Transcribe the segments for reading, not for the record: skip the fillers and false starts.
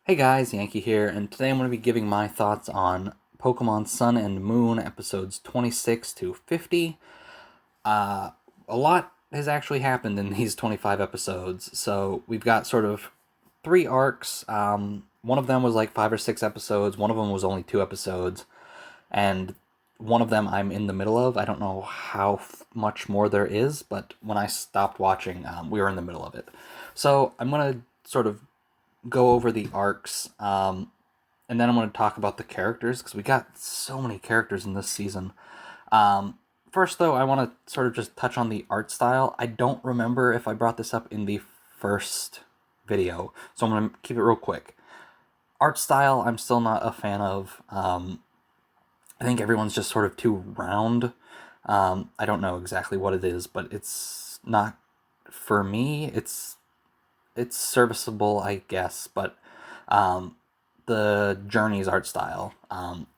Hey guys, Yankee here, and today I'm going to be giving my thoughts on Pokemon Sun and Moon episodes 26 to 50. A lot has actually happened in these 25 episodes, so we've got sort of three arcs. One of them was like 5 or 6 episodes, one of them was only 2 episodes, and one of them I'm in the middle of. I don't know how much more there is, but when I stopped watching, we were in the middle of it. So I'm going to sort of go over the arcs, and then I'm going to talk about the characters, because we got so many characters in this season. First, though, I want to sort of just touch on the art style. I don't remember if I brought this up in the first video, so I'm going to keep it real quick. Art style, I'm still not a fan of. I think everyone's just sort of too round. I don't know exactly what it is, but it's not for me. It's serviceable, I guess, but the Journeys art style,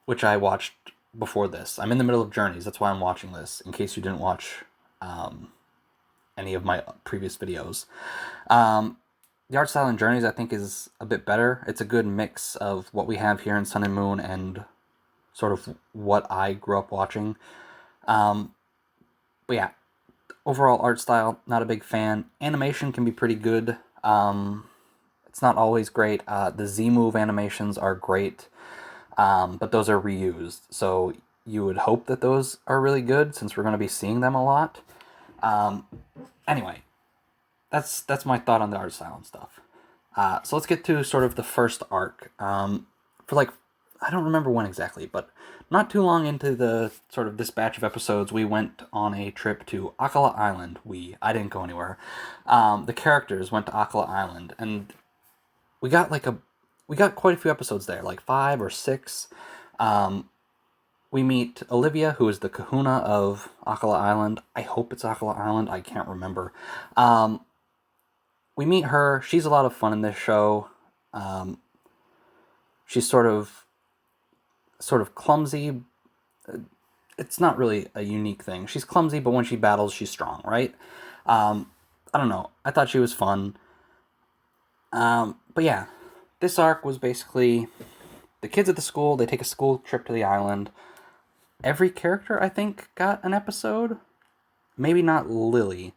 which I watched before this. I'm in the middle of Journeys, that's why I'm watching this, in case you didn't watch any of my previous videos. The art style in Journeys, I think, is a bit better. It's a good mix of what we have here in Sun and Moon and sort of what I grew up watching. But yeah, overall art style, not a big fan. Animation can be pretty good. It's not always great. The Z-Move animations are great, but those are reused. So you would hope that those are really good, since we're going to be seeing them a lot. Anyway, that's my thought on the art style and stuff. So let's get to sort of the first arc. For like, I don't remember when exactly, but not too long into the sort of this batch of episodes, we went on a trip to Akala Island. I didn't go anywhere. The characters went to Akala Island, and we got quite a few episodes there, like 5 or 6. We meet Olivia, who is the kahuna of Akala Island. I hope it's Akala Island. I can't remember. We meet her. She's a lot of fun in this show. She's sort of clumsy. It's not really a unique thing. She's clumsy, but when she battles, she's strong, right? I don't know. I thought she was fun. But yeah, this arc was basically the kids at the school. They take a school trip to the island. Every character, I think, got an episode. Maybe not Lily.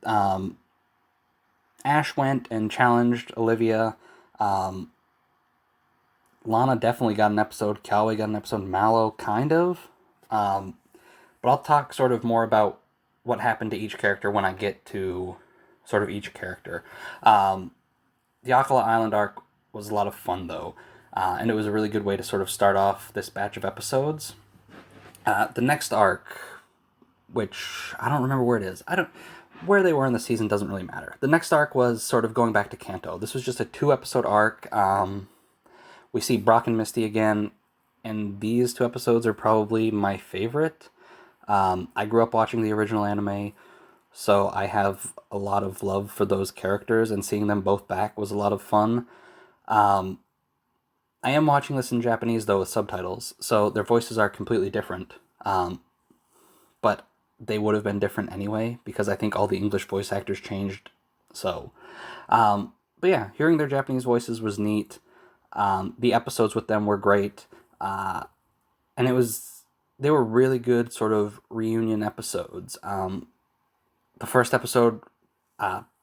Ash went and challenged Olivia. Lana definitely got an episode. Callaway got an episode. Mallow, kind of. But I'll talk sort of more about what happened to each character when I get to sort of each character. The Akala Island arc was a lot of fun, though, and it was a really good way to sort of start off this batch of episodes. The next arc, which I don't remember where it is. Where they were in the season doesn't really matter. The next arc was sort of going back to Kanto. This was just a 2-episode arc. We see Brock and Misty again, and these 2 episodes are probably my favorite. I grew up watching the original anime, so I have a lot of love for those characters, and seeing them both back was a lot of fun. I am watching this in Japanese, though, with subtitles, so their voices are completely different. But they would have been different anyway, because I think all the English voice actors changed. So, but yeah, hearing their Japanese voices was neat. The episodes with them were great. And they were really good sort of reunion episodes. The first episode,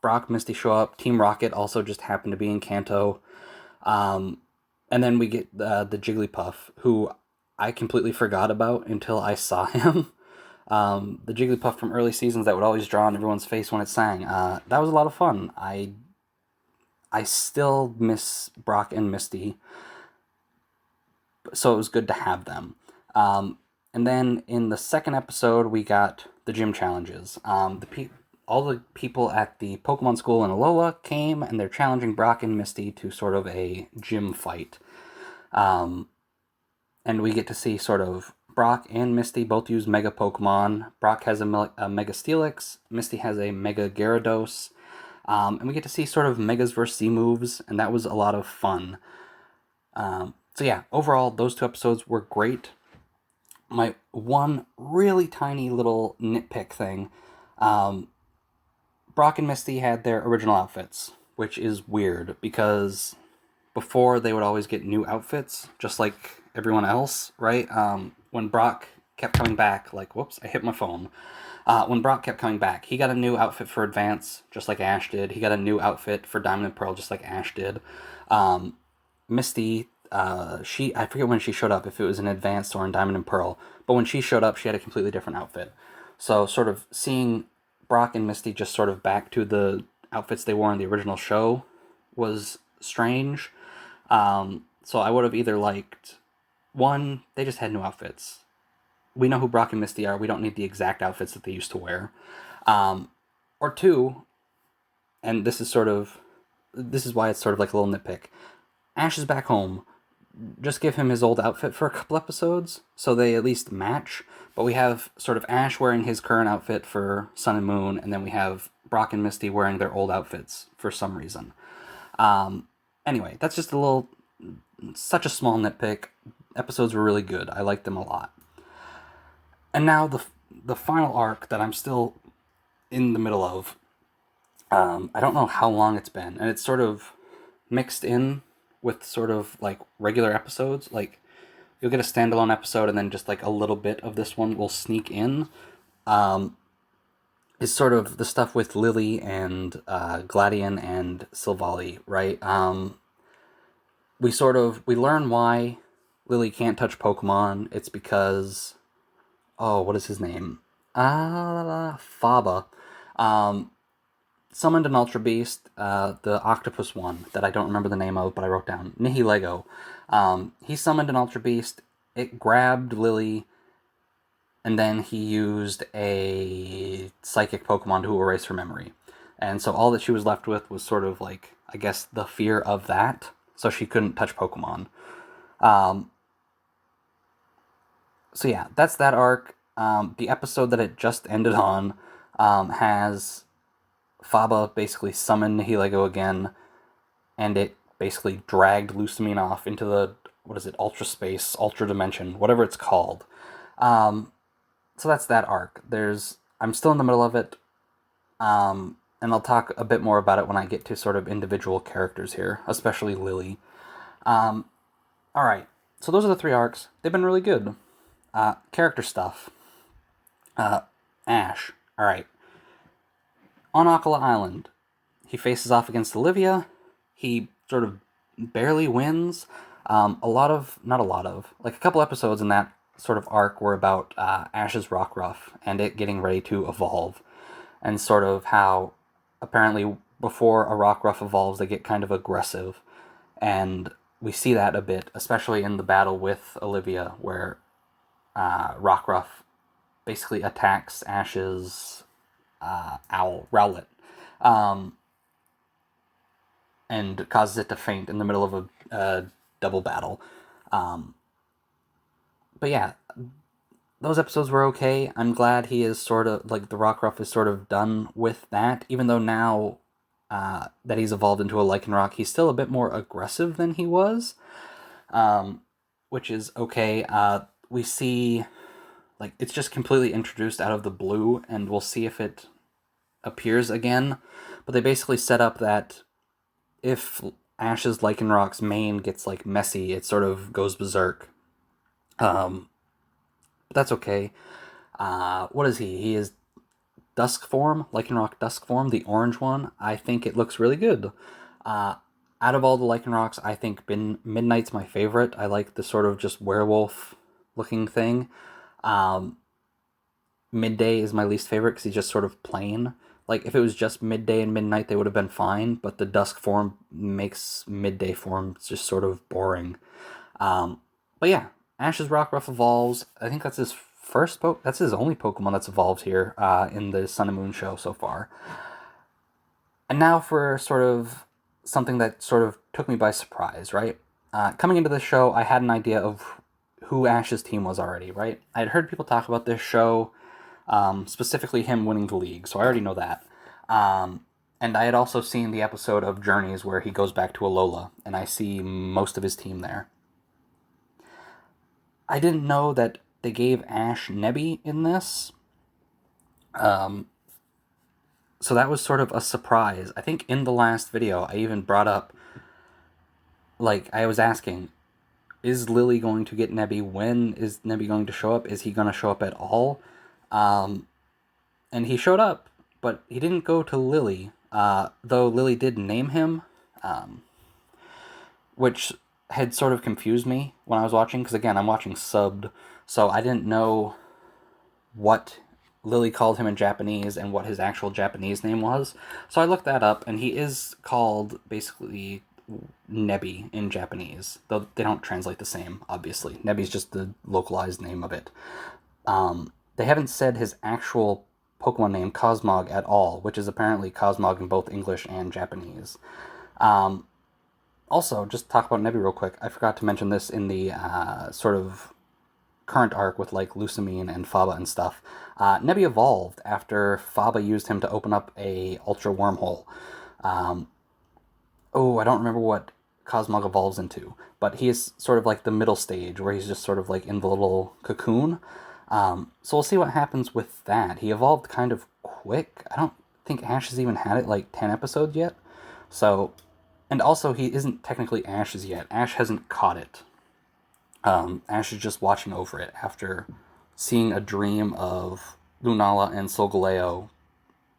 Brock, Misty show up. Team Rocket also just happened to be in Kanto. And then we get the Jigglypuff, who I completely forgot about until I saw him. The Jigglypuff from early seasons that would always draw on everyone's face when it sang. That was a lot of fun. I still miss Brock and Misty, so it was good to have them. And then in the second episode, we got the gym challenges. All the people at the Pokemon school in Alola came, and they're challenging Brock and Misty to sort of a gym fight. And we get to see sort of Brock and Misty both use Mega Pokemon. Brock has a Mega Steelix, Misty has a Mega Gyarados. And we get to see sort of Megas versus Z-moves, and that was a lot of fun. So yeah, overall, those 2 episodes were great. My one really tiny little nitpick thing, Brock and Misty had their original outfits, which is weird, because before they would always get new outfits, just like everyone else, right? When Brock kept coming back, like, whoops, I hit my phone. When Brock kept coming back, he got a new outfit for Advance, just like Ash did. He got a new outfit for Diamond and Pearl, just like Ash did. Misty, I forget when she showed up, if it was in Advance or in Diamond and Pearl, but when she showed up, she had a completely different outfit. So sort of seeing Brock and Misty just sort of back to the outfits they wore in the original show was strange. So I would have either liked, one, they just had new outfits. We know who Brock and Misty are. We don't need the exact outfits that they used to wear. Or two, and this is why it's sort of like a little nitpick. Ash is back home. Just give him his old outfit for a couple episodes so they at least match. But we have sort of Ash wearing his current outfit for Sun and Moon, and then we have Brock and Misty wearing their old outfits for some reason. Anyway, that's just such a small nitpick. Episodes were really good. I liked them a lot. And now the final arc that I'm still in the middle of, I don't know how long it's been, and it's sort of mixed in with sort of like regular episodes. Like, you'll get a standalone episode and then just like a little bit of this one will sneak in. Is sort of the stuff with Lily and Gladian and Silvally, right? We learn why Lily can't touch Pokemon. It's because, what is his name? Faba. Summoned an Ultra Beast, the octopus one that I don't remember the name of, but I wrote down. Nihilego. He summoned an Ultra Beast. It grabbed Lily, and then he used a psychic Pokemon to erase her memory. And so all that she was left with was sort of like, I guess, the fear of that, so she couldn't touch Pokemon. So yeah, that's that arc. The episode that it just ended on has Faba basically summoned Nihilego again, and it basically dragged Lusamine off into the, ultra space, ultra dimension, whatever it's called. So that's that arc. I'm still in the middle of it, and I'll talk a bit more about it when I get to sort of individual characters here, especially Lily. Alright, so those are the 3 arcs. They've been really good. Character stuff. Ash. Alright. On Akala Island, he faces off against Olivia. He sort of barely wins. A couple episodes in that sort of arc were about Ash's Rockruff and it getting ready to evolve. And sort of how, apparently, before a Rockruff evolves, they get kind of aggressive. And we see that a bit, especially in the battle with Olivia, where Rockruff basically attacks Ash's Rowlet, and causes it to faint in the middle of a double battle. But yeah, those episodes were okay. I'm glad he is sort of, like, the Rockruff is sort of done with that, even though now that he's evolved into a Lycanroc, he's still a bit more aggressive than he was, which is okay. We see, like, it's just completely introduced out of the blue, and we'll see if it appears again, but they basically set up that if Ash's Lycanroc's mane gets, like, messy, it sort of goes berserk. But that's okay. What is he? He is Dusk form, Lycanroc Dusk form, the orange one. I think it looks really good. Out of all the Lycanrocs, I think Midnight's my favorite. I like the sort of just werewolf-looking thing. Midday is my least favorite because he's just sort of plain. Like, if it was just Midday and Midnight, they would have been fine, but the Dusk form makes Midday form just sort of boring. But yeah, Ash's Rockruff evolves. I think that's his that's his only Pokemon that's evolved here in the Sun and Moon show so far. And now for sort of something that sort of took me by surprise, right? Coming into this show, I had an idea of who Ash's team was already, right? I had heard people talk about this show, specifically him winning the league, so I already know that. And I had also seen the episode of Journeys where he goes back to Alola, and I see most of his team there. I didn't know that they gave Ash Nebby in this. So that was sort of a surprise. I think in the last video, I even brought up, like, I was asking, is Lily going to get Nebby? When is Nebby going to show up? Is he going to show up at all? And he showed up, but he didn't go to Lily, though Lily did name him, which had sort of confused me when I was watching, because again, I'm watching subbed, so I didn't know what Lily called him in Japanese and what his actual Japanese name was. So I looked that up, and he is called basically Nebby in Japanese, though they don't translate the same, obviously. Nebby's just the localized name of it. They haven't said his actual Pokemon name, Cosmog, at all, which is apparently Cosmog in both English and Japanese. Also, just talk about Nebby real quick. I forgot to mention this in the sort of current arc with like Lusamine and Faba and stuff. Nebby evolved after Faba used him to open up a Ultra Wormhole. I don't remember what Cosmog evolves into, but he is sort of like the middle stage where he's just sort of like in the little cocoon. So we'll see what happens with that. He evolved kind of quick. I don't think Ash has even had it like 10 episodes yet. So, and also he isn't technically Ash's yet. Ash hasn't caught it. Ash is just watching over it after seeing a dream of Lunala and Solgaleo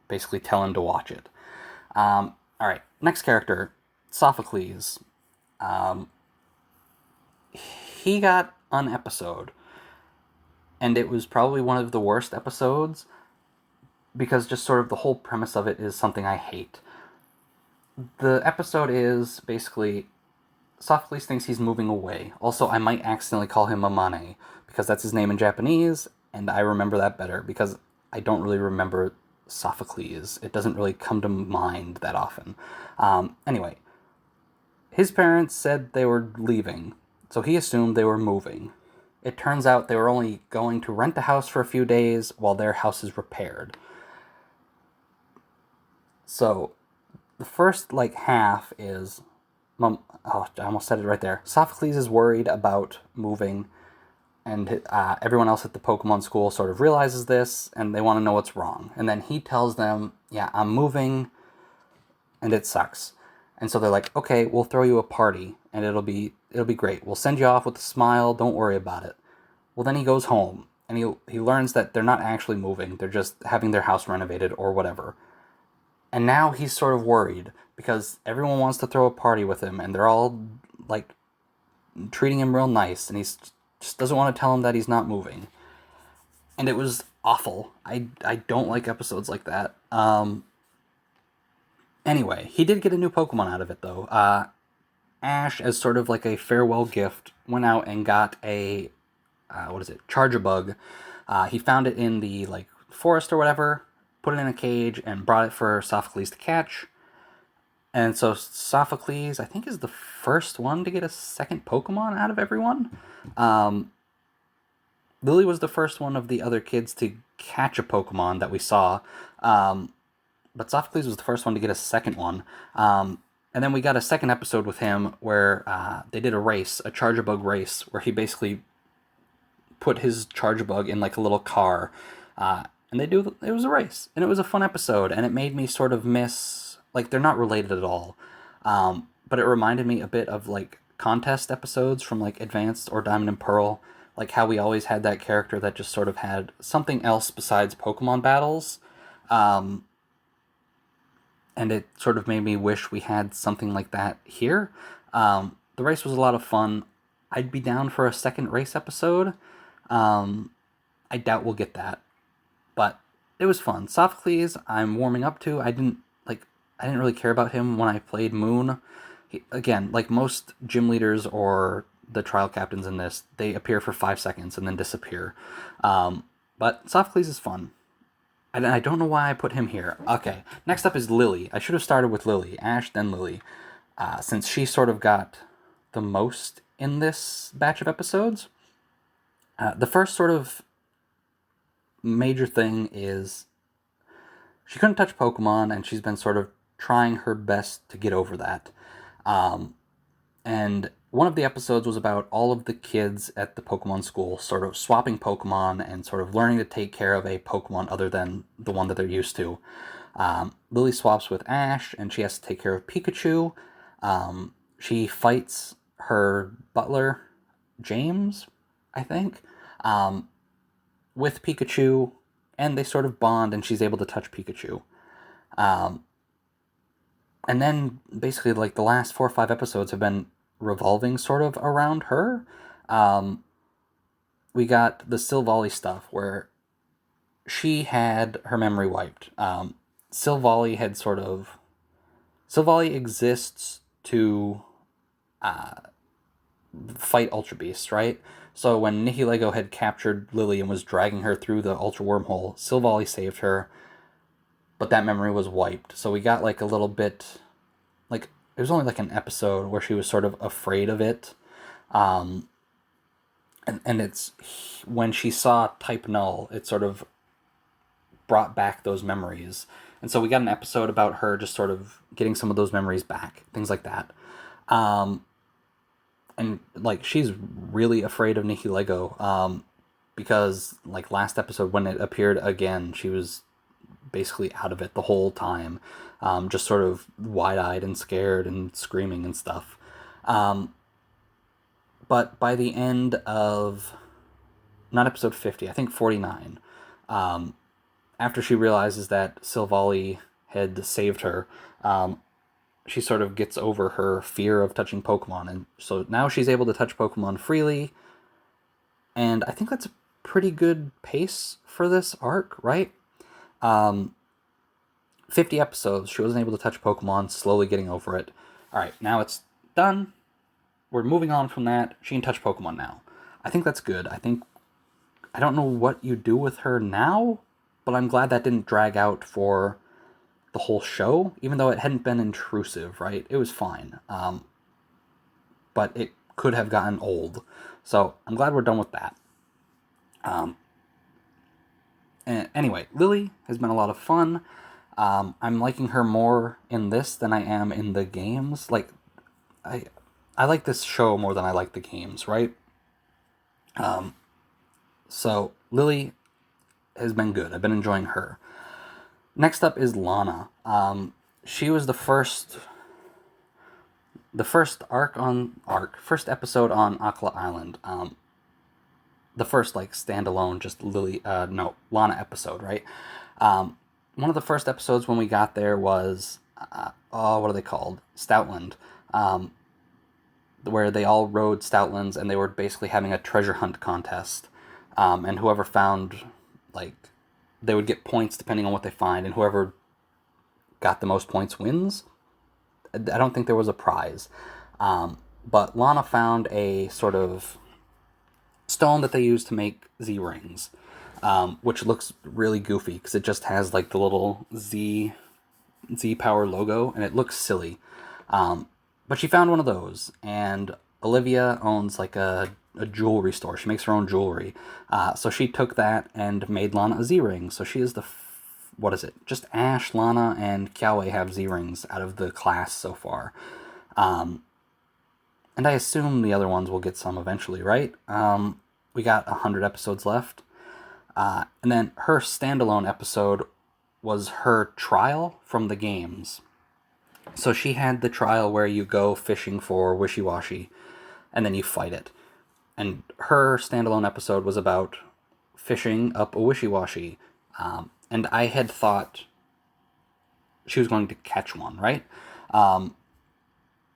basically tell him to watch it. Alright, next character, Sophocles. He got an episode, and it was probably one of the worst episodes, because just sort of the whole premise of it is something I hate. The episode is basically Sophocles thinks he's moving away. Also, I might accidentally call him Mamane, because that's his name in Japanese, and I remember that better, because I don't really remember Sophocles. It doesn't really come to mind that often. Anyway, his parents said they were leaving, so he assumed they were moving. It turns out they were only going to rent a house for a few days while their house is repaired. So, the first, half is... I almost said it right there. Sophocles is worried about moving, and everyone else at the Pokemon school sort of realizes this, and they want to know what's wrong. And then he tells them, yeah, I'm moving, and it sucks. And so they're like, okay, we'll throw you a party, and it'll be great. We'll send you off with a smile, don't worry about it. Well, then he goes home, and he learns that they're not actually moving, they're just having their house renovated or whatever. And now he's sort of worried, because everyone wants to throw a party with him, and they're all, treating him real nice, and he just doesn't want to tell him that he's not moving. And it was awful. I don't like episodes like that. Anyway, he did get a new Pokemon out of it, though. Ash, as sort of like a farewell gift, went out and got a, Charjabug. He found it in the, forest or whatever, put it in a cage, and brought it for Sophocles to catch. And so Sophocles, I think, is the first one to get a second Pokemon out of everyone. Lily was the first one of the other kids to catch a Pokemon that we saw. But Sophocles was the first one to get a second one. And then we got a second episode with him where they did a race, a Charjabug race, where he basically put his Charjabug in a little car. And it was a race. And it was a fun episode. And it made me sort of miss... they're not related at all. But it reminded me a bit of, contest episodes from, Advanced or Diamond and Pearl. How we always had that character that just sort of had something else besides Pokemon battles. And it sort of made me wish we had something like that here. The race was a lot of fun. I'd be down for a second race episode. I doubt we'll get that. But it was fun. Sophocles, I'm warming up to. I didn't really care about him when I played Moon. Again, like most gym leaders or the trial captains in this, they appear for 5 seconds and then disappear. But Sophocles is fun. And I don't know why I put him here. Okay, next up is Lily. I should have started with Lily. Ash, then Lily. Since she sort of got the most in this batch of episodes. The first sort of major thing is she couldn't touch Pokemon, and she's been sort of trying her best to get over that. And one of the episodes was about all of the kids at the Pokemon school sort of swapping Pokemon and sort of learning to take care of a Pokemon other than the one that they're used to. Lily swaps with Ash, and she has to take care of Pikachu. she fights her butler, James, I think, with Pikachu, and they sort of bond, and she's able to touch Pikachu. And then basically, like, the last 4 or 5 episodes have been revolving sort of around her. We got the Silvally stuff where she had her memory wiped. Silvally had sort of... Silvally exists to fight Ultra Beasts, right? So when Nihilego had captured Lily and was dragging her through the Ultra Wormhole, Silvally saved her, but that memory was wiped. So we got like a little bit... Like, it was only like an episode where she was sort of afraid of it. And it's... When she saw Type Null, it sort of brought back those memories. And so we got an episode about her just sort of getting some of those memories back. Things like that. And, like, she's really afraid of Nihilego. Because, like, last episode when it appeared again, she was basically out of it the whole time. Just sort of wide-eyed and scared and screaming and stuff. But by the end of... Not episode 50, I think 49. After she realizes that Silvally had saved her, she sort of gets over her fear of touching Pokemon. And so now she's able to touch Pokemon freely. And I think that's a pretty good pace for this arc, right? 50 episodes, she wasn't able to touch Pokemon, slowly getting over it. Alright, now it's done. We're moving on from that. She can touch Pokemon now. I think that's good. I don't know what you do with her now, but I'm glad that didn't drag out for the whole show, even though it hadn't been intrusive, right? It was fine. But it could have gotten old. So I'm glad we're done with that. And anyway, Lily has been a lot of fun. I'm liking her more in this than I am in the games. Like, I like this show more than I like the games, right? So Lily has been good. I've been enjoying her. Next up is Lana. She was the first first episode on Akla Island. The first, like, standalone, just Lana episode, right? One of the first episodes when we got there was, what are they called? Stoutland. Where they all rode Stoutlands and they were basically having a treasure hunt contest. And whoever found, like, they would get points depending on what they find, and whoever got the most points wins. I don't think there was a prize. But Lana found a sort of stone that they use to make Z-rings, which looks really goofy because it just has, like, the little Z-Power logo, and it looks silly. But she found one of those, and Olivia owns, like, a jewelry store. She makes her own jewelry. So she took that and made Lana a Z-ring. So she is what is it? Just Ash, Lana, and Kiawe have Z-rings out of the class so far. And I assume the other ones will get some eventually, right? We got 100 episodes left. And then her standalone episode was her trial from the games. So she had the trial where you go fishing for Wishy-Washy, and then you fight it. And her standalone episode was about fishing up a Wishy-Washy. And I had thought she was going to catch one, right?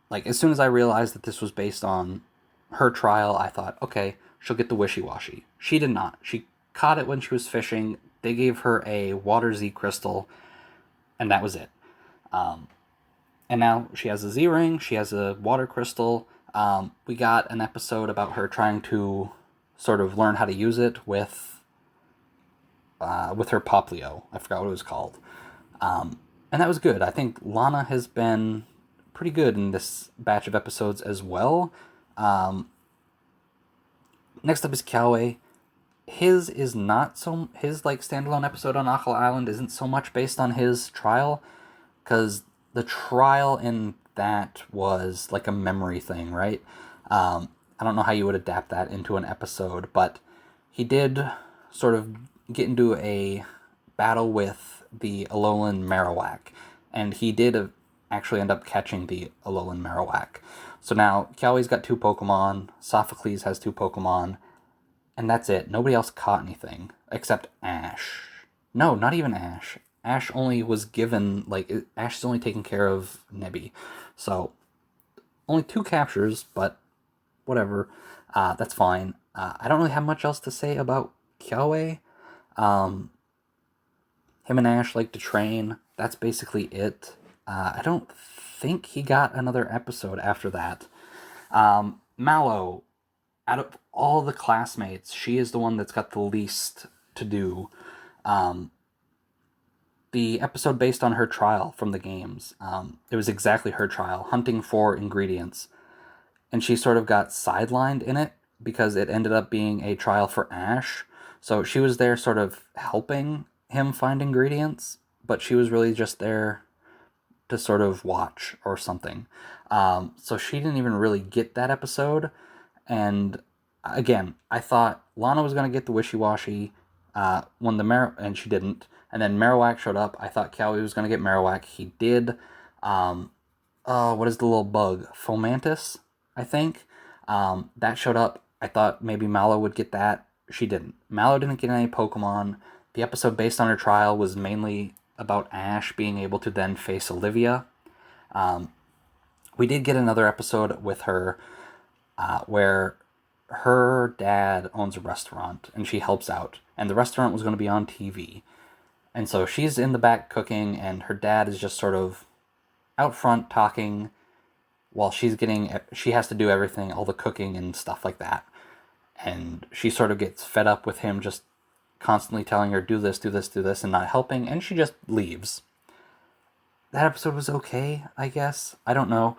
Like, as soon as I realized that this was based on her trial, I thought, okay, she'll get the Wishy-Washy. She did not. She caught it when she was fishing. They gave her a Water Z crystal, and that was it. And now she has a Z-ring, she has a water crystal. We got an episode about her trying to sort of learn how to use it with her Poplio. I forgot what it was called. And that was good. I think Lana has been pretty good in this batch of episodes as well. Next up is Kiawe. His like standalone episode on Akala Island isn't so much based on his trial, because the trial in that was like a memory thing, right? I don't know how you would adapt that into an episode, but he did sort of get into a battle with the Alolan Marowak, and he did actually end up catching the Alolan Marowak. So now Kiawe's got 2 Pokemon, Sophocles has 2 Pokemon, and that's it. Nobody else caught anything except Ash. No, not even Ash. Ash only was given, Ash is only taking care of Nebby. So, only 2 captures, but whatever. That's fine. I don't really have much else to say about Kiawe. Him and Ash like to train. That's basically it. I don't think he got another episode after that. Mallow, out of all the classmates, she is the one that's got the least to do. The episode based on her trial from the games, it was exactly her trial, hunting for ingredients. And she sort of got sidelined in it because it ended up being a trial for Ash. So she was there sort of helping him find ingredients, but she was really just there to sort of watch or something. So she didn't even really get that episode. And again, I thought Lana was going to get the wishy-washy when and she didn't. And then Marowak showed up. I thought Kiawe was going to get Marowak. He did. What is the little bug? Fomantis, I think. That showed up. I thought maybe Mallow would get that. She didn't. Mallow didn't get any Pokemon. The episode based on her trial was mainly about Ash being able to then face Olivia. We did get another episode with her where her dad owns a restaurant and she helps out. And the restaurant was going to be on TV. And so she's in the back cooking and her dad is just sort of out front talking while she has to do everything, all the cooking and stuff like that. And she sort of gets fed up with him just constantly telling her, do this, do this, do this, and not helping, and she just leaves. That episode was okay, I guess. I don't know.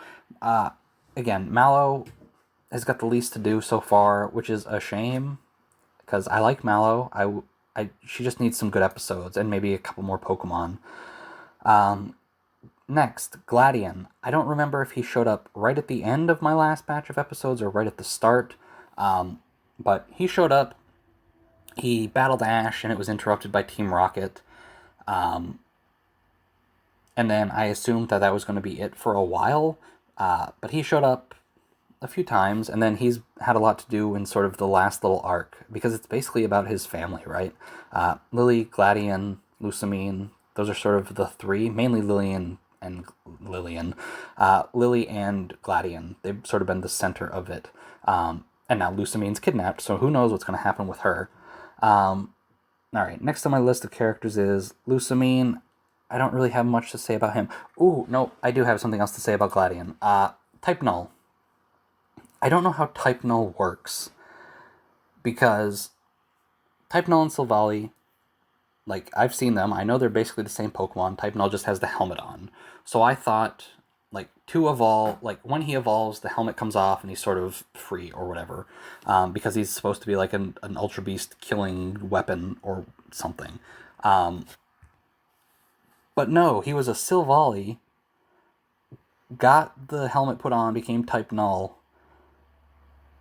Again, Mallow has got the least to do so far, which is a shame, because I like Mallow. She just needs some good episodes, and maybe a couple more Pokemon. Next, Gladion. I don't remember if he showed up right at the end of my last batch of episodes or right at the start, but he showed up. He battled Ash, and it was interrupted by Team Rocket. And then I assumed that was going to be it for a while, but he showed up a few times, and then he's had a lot to do in sort of the last little arc, because it's basically about his family, right? Lily, Gladion, Lusamine, those are sort of the 3, mainly Lily and Gladion. They've sort of been the center of it. And now Lusamine's kidnapped, so who knows what's going to happen with her. Alright, next on my list of characters is Lusamine. I don't really have much to say about him. Ooh, no, I do have something else to say about Gladion. Type Null. I don't know how Type Null works, because Type Null and Silvally, I've seen them. I know they're basically the same Pokemon. Type Null just has the helmet on. So I thought, to evolve, when he evolves, the helmet comes off and he's sort of free or whatever, because he's supposed to be an Ultra Beast killing weapon or something. But no, he was a Silvally, got the helmet put on, became Type Null,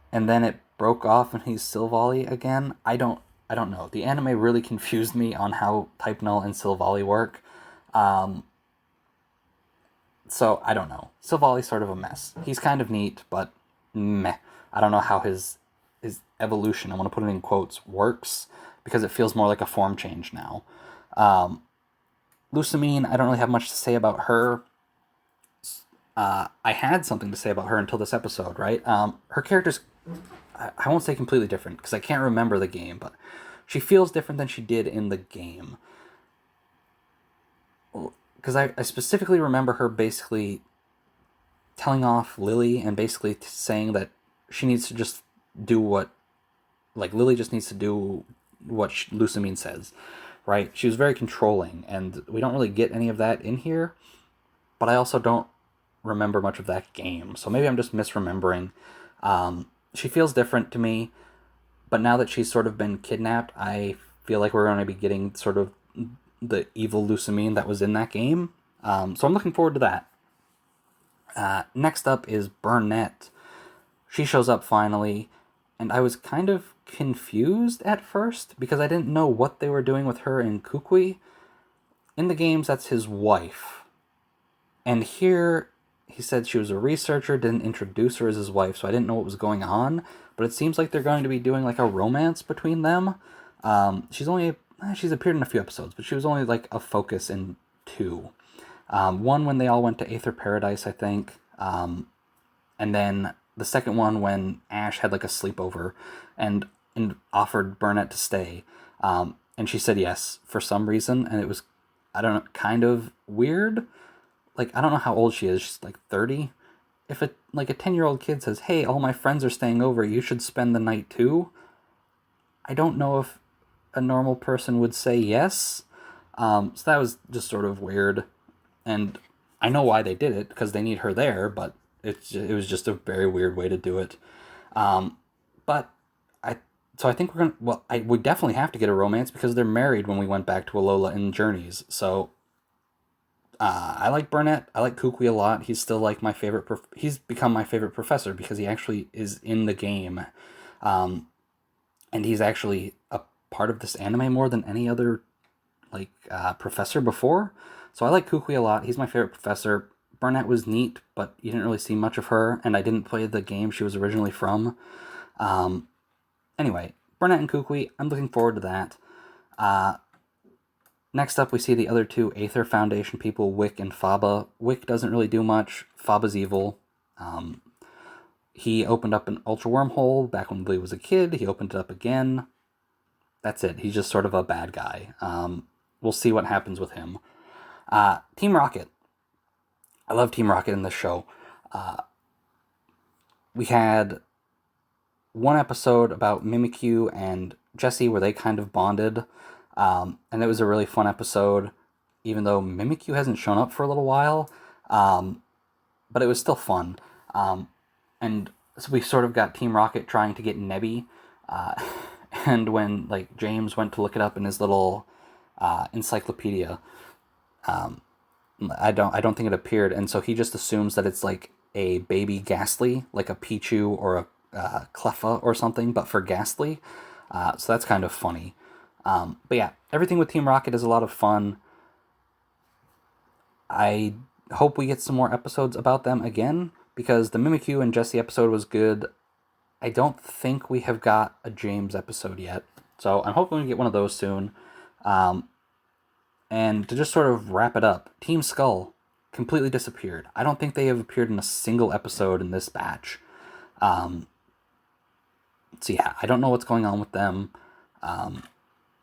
and then it broke off and he's Silvally again. I don't know. The anime really confused me on how Type Null and Silvally work. So, I don't know. Silvally's sort of a mess. He's kind of neat, but meh. I don't know how his evolution, I want to put it in quotes, works, because it feels more like a form change now. Lusamine, I don't really have much to say about her. I had something to say about her until this episode, right? Her character's, I won't say completely different, because I can't remember the game, but she feels different than she did in the game. Because I specifically remember her basically telling off Lily and basically saying that she needs to just do what... Lily just needs to do what Lusamine says, right? She was very controlling, and we don't really get any of that in here, but I also don't remember much of that game, so maybe I'm just misremembering. She feels different to me, but now that she's sort of been kidnapped, I feel like we're going to be getting sort of the evil Lusamine that was in that game. So I'm looking forward to that. Next up is Burnett. She shows up finally, and I was kind of confused at first because I didn't know what they were doing with her and Kukui. In the games, that's his wife. And here, he said she was a researcher, didn't introduce her as his wife, so I didn't know what was going on. But it seems like they're going to be doing like a romance between them. She's appeared in a few episodes, but she was only like a focus in 2. One when they all went to Aether Paradise, I think. And then the second one when Ash had like a sleepover and offered Burnett to stay. And she said yes for some reason, and it was, I don't know, kind of weird. Like, I don't know how old she is. She's like 30. If a 10-year-old kid says, "Hey, all my friends are staying over, you should spend the night too," I don't know if a normal person would say yes. So that was just sort of weird. And I know why they did it, because they need her there, but it was just a very weird way to do it. But I think we're going to, we definitely have to get a romance because they're married when we went back to Alola in Journeys. So I like Burnett. I like Kukui a lot. He's still like my favorite. He's become my favorite professor because he actually is in the game. And he's actually a part of this anime more than any other professor before. So I like Kukui a lot. He's my favorite professor. Burnett was neat, but you didn't really see much of her, and I didn't play the game she was originally from. Anyway, Burnett and Kukui, I'm looking forward to that. Next up, we see the other 2 Aether Foundation people, Wick and Faba. Wick doesn't really do much. Faba's evil. He opened up an Ultra Wormhole back when Lee was a kid. He opened it up again. That's it. He's just sort of a bad guy. We'll see what happens with him. Team Rocket. I love Team Rocket in this show. We had one episode about Mimikyu and Jessie where they kind of bonded. And it was a really fun episode, even though Mimikyu hasn't shown up for a little while. But it was still fun. And so we sort of got Team Rocket trying to get Nebby. And when James went to look it up in his little encyclopedia, I don't think it appeared, and so he just assumes that it's like a baby Ghastly, like a Pichu or a Cleffa or something, but for Ghastly. So that's kind of funny. But yeah, everything with Team Rocket is a lot of fun. I hope we get some more episodes about them again, because the Mimikyu and Jessie episode was good. I don't think we have got a James episode yet, so I'm hoping we get one of those soon. And to just sort of wrap it up, Team Skull completely disappeared. I don't think they have appeared in a single episode in this batch. So yeah, I don't know what's going on with them.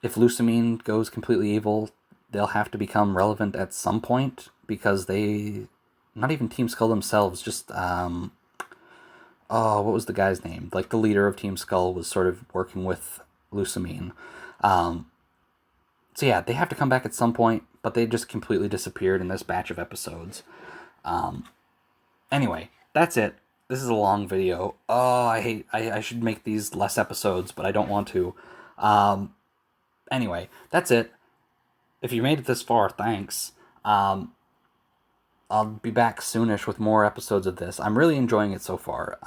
If Lucamine goes completely evil, they'll have to become relevant at some point, because not even Team Skull themselves, just, what was the guy's name? Like, the leader of Team Skull was sort of working with Lucamine. So yeah, they have to come back at some point, but they just completely disappeared in this batch of episodes. Anyway, that's it. This is a long video. I should make these less episodes, but I don't want to. Anyway, that's it. If you made it this far, thanks. I'll be back soonish with more episodes of this. I'm really enjoying it so far,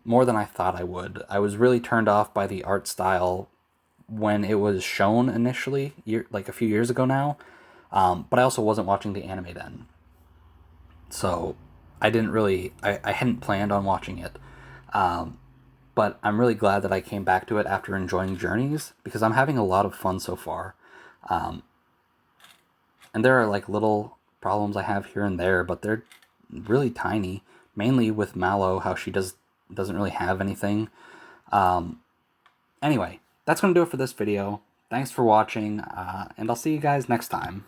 more than I thought I would. I was really turned off by the art style when it was shown initially, a few years ago now, but I also wasn't watching the anime then. So I hadn't planned on watching it, but I'm really glad that I came back to it after enjoying Journeys, because I'm having a lot of fun so far. And there are little problems I have here and there, but they're really tiny, mainly with Mallow, how she doesn't really have anything. Anyway, that's going to do it for this video. Thanks for watching, and I'll see you guys next time.